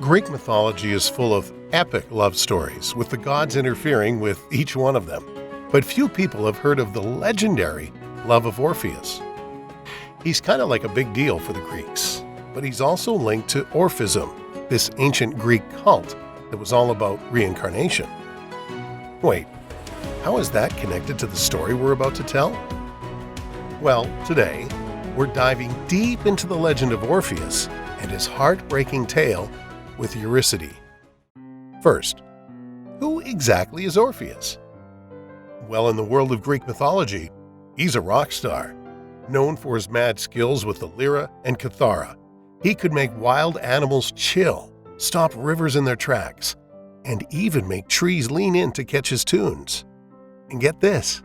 Greek mythology is full of epic love stories, with the gods interfering with each one of them. But few people have heard of the legendary love of Orpheus. He's kind of like a big deal for the Greeks, but he's also linked to Orphism, this ancient Greek cult that was all about reincarnation. Wait, how is that connected to the story we're about to tell? Well, today, we're diving deep into the legend of Orpheus and his heartbreaking tale with Eurydice. First, who exactly is Orpheus? Well, in the world of Greek mythology, he's a rock star, known for his mad skills with the lyra and kithara. He could make wild animals chill, stop rivers in their tracks, and even make trees lean in to catch his tunes. And get this,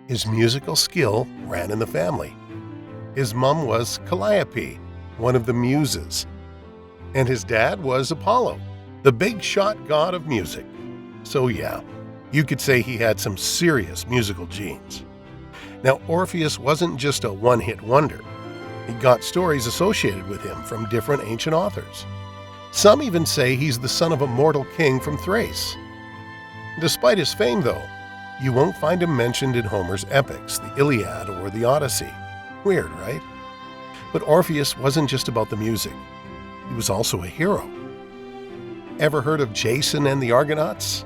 his musical skill ran in the family. His mom was Calliope, one of the Muses, and his dad was Apollo, the big-shot god of music. So yeah, you could say he had some serious musical genes. Now, Orpheus wasn't just a one-hit wonder. He got stories associated with him from different ancient authors. Some even say he's the son of a mortal king from Thrace. Despite his fame, though, you won't find him mentioned in Homer's epics, the Iliad or the Odyssey. Weird, right? But Orpheus wasn't just about the music. He was also a hero. Ever heard of Jason and the Argonauts?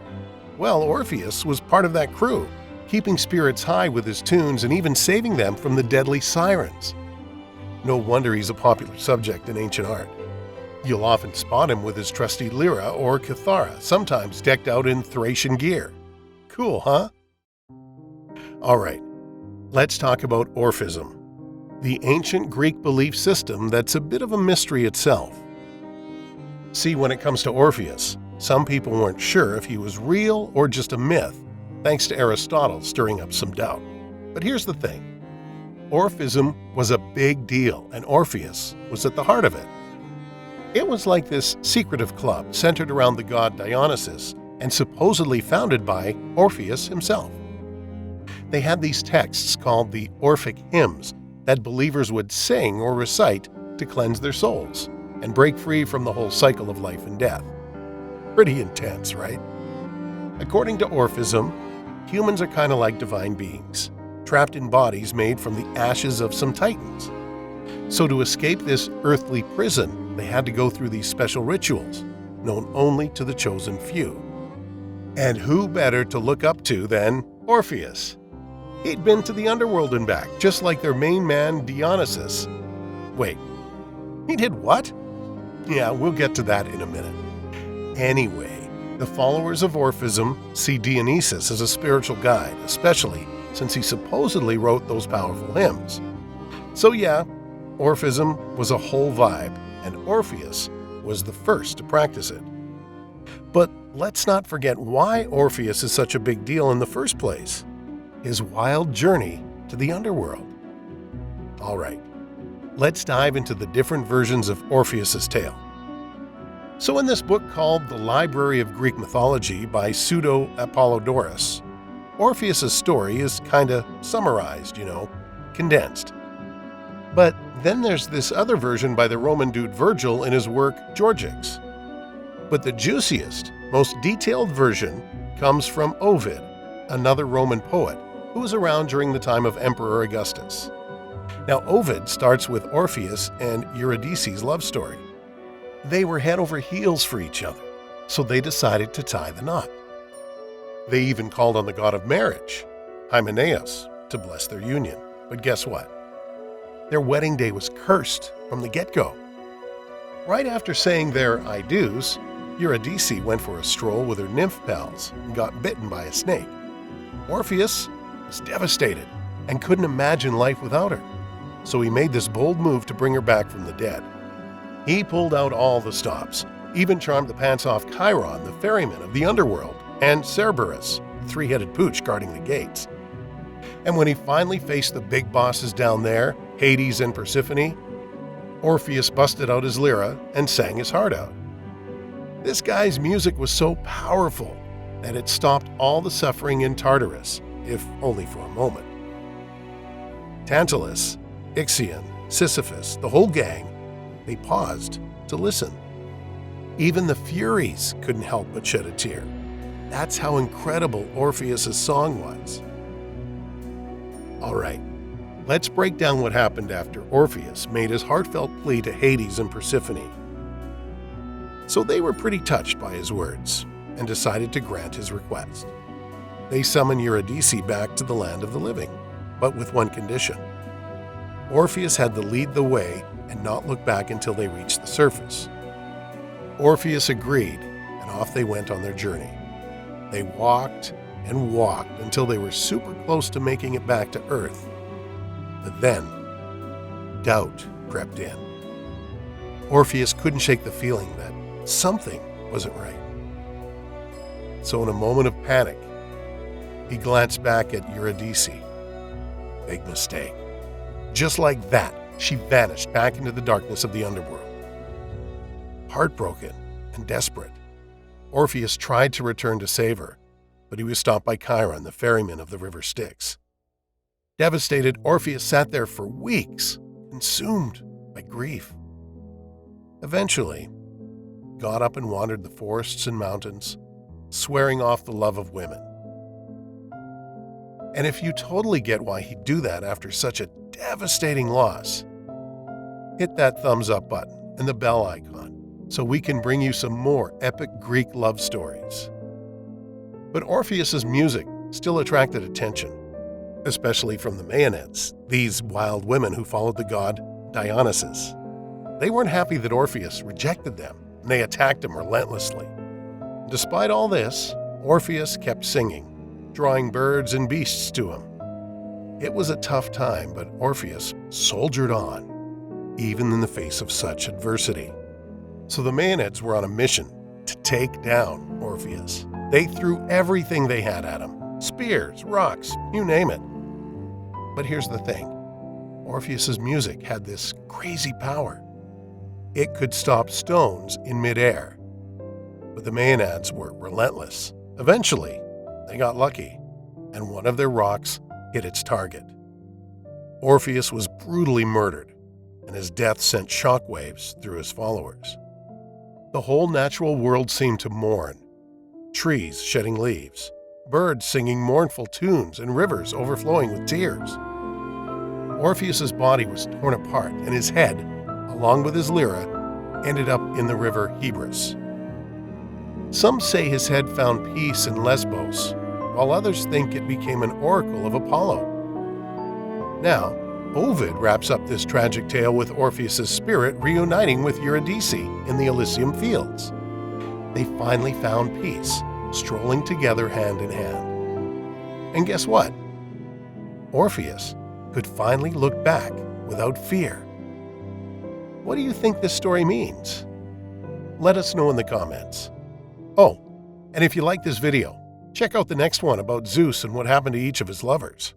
Well, Orpheus was part of that crew, keeping spirits high with his tunes and even saving them from the deadly sirens. No wonder he's a popular subject in ancient art. You'll often spot him with his trusty lyra or kithara, sometimes decked out in Thracian gear. Cool, huh? All right, let's talk about Orphism, the ancient Greek belief system that's a bit of a mystery itself. See, when it comes to Orpheus, some people weren't sure if he was real or just a myth, thanks to Aristotle stirring up some doubt. But here's the thing. Orphism was a big deal, and Orpheus was at the heart of it. It was like this secretive club centered around the god Dionysus and supposedly founded by Orpheus himself. They had these texts called the Orphic hymns that believers would sing or recite to cleanse their souls and break free from the whole cycle of life and death. Pretty intense, right? According to Orphism, humans are kind of like divine beings, trapped in bodies made from the ashes of some titans. So to escape this earthly prison, they had to go through these special rituals, known only to the chosen few. And who better to look up to than Orpheus? He'd been to the underworld and back, just like their main man Dionysus. Wait, he did what? Yeah, we'll get to that in a minute. Anyway, the followers of Orphism see Dionysus as a spiritual guide, especially since he supposedly wrote those powerful hymns. So yeah, Orphism was a whole vibe, and Orpheus was the first to practice it. But let's not forget why Orpheus is such a big deal in the first place. His wild journey to the underworld. All right, let's dive into the different versions of Orpheus's tale. So in this book called The Library of Greek Mythology by Pseudo-Apollodorus, Orpheus's story is kinda summarized, condensed. But then there's this other version by the Roman dude Virgil in his work Georgics. But the juiciest, most detailed version comes from Ovid, another Roman poet who was around during the time of Emperor Augustus. Now, Ovid starts with Orpheus and Eurydice's love story. They were head over heels for each other, so they decided to tie the knot. They even called on the god of marriage, Hymenaeus, to bless their union. But guess what? Their wedding day was cursed from the get-go. Right after saying their I do's, Eurydice went for a stroll with her nymph pals and got bitten by a snake. Orpheus was devastated and couldn't imagine life without her, so he made this bold move to bring her back from the dead. He pulled out all the stops, even charmed the pants off Chiron, the ferryman of the underworld, and Cerberus, the three-headed pooch guarding the gates. And when he finally faced the big bosses down there, Hades and Persephone, Orpheus busted out his lyra and sang his heart out. This guy's music was so powerful that it stopped all the suffering in Tartarus, if only for a moment. Tantalus, Ixion, Sisyphus, the whole gang, they paused to listen. Even the Furies couldn't help but shed a tear. That's how incredible Orpheus' song was. All right, let's break down what happened after Orpheus made his heartfelt plea to Hades and Persephone. So they were pretty touched by his words and decided to grant his request. They summoned Eurydice back to the land of the living, but with one condition. Orpheus had to lead the way and not look back until they reached the surface. Orpheus agreed, and off they went on their journey. They walked and walked until they were super close to making it back to Earth. But then, doubt crept in. Orpheus couldn't shake the feeling that something wasn't right. So in a moment of panic, he glanced back at Eurydice. Big mistake. Just like that, she vanished back into the darkness of the underworld. Heartbroken and desperate, Orpheus tried to return to save her, but he was stopped by Chiron, the ferryman of the river Styx. Devastated, Orpheus sat there for weeks, consumed by grief. Eventually, got up and wandered the forests and mountains, swearing off the love of women. And if you totally get why he'd do that after such a devastating loss, hit that thumbs up button and the bell icon so we can bring you some more epic Greek love stories. But Orpheus's music still attracted attention, especially from the Maenads, these wild women who followed the god Dionysus. They weren't happy that Orpheus rejected them, and they attacked him relentlessly. Despite all this, Orpheus kept singing, drawing birds and beasts to him. It was a tough time, but Orpheus soldiered on, even in the face of such adversity. So the Maenads were on a mission to take down Orpheus. They threw everything they had at him, spears, rocks, you name it. But here's the thing, Orpheus's music had this crazy power. It could stop stones in midair. But the Maenads were relentless. Eventually, they got lucky, and one of their rocks hit its target. Orpheus was brutally murdered, and his death sent shockwaves through his followers. The whole natural world seemed to mourn, trees shedding leaves, birds singing mournful tunes, and rivers overflowing with tears. Orpheus's body was torn apart, and his head, along with his lyra, ended up in the river Hebrus. Some say his head found peace in Lesbos, while others think it became an oracle of Apollo. Now, Ovid wraps up this tragic tale with Orpheus's spirit reuniting with Eurydice in the Elysium fields. They finally found peace, strolling together hand in hand. And guess what? Orpheus could finally look back without fear. What do you think this story means? Let us know in the comments. Oh, and if you like this video, check out the next one about Zeus and what happened to each of his lovers.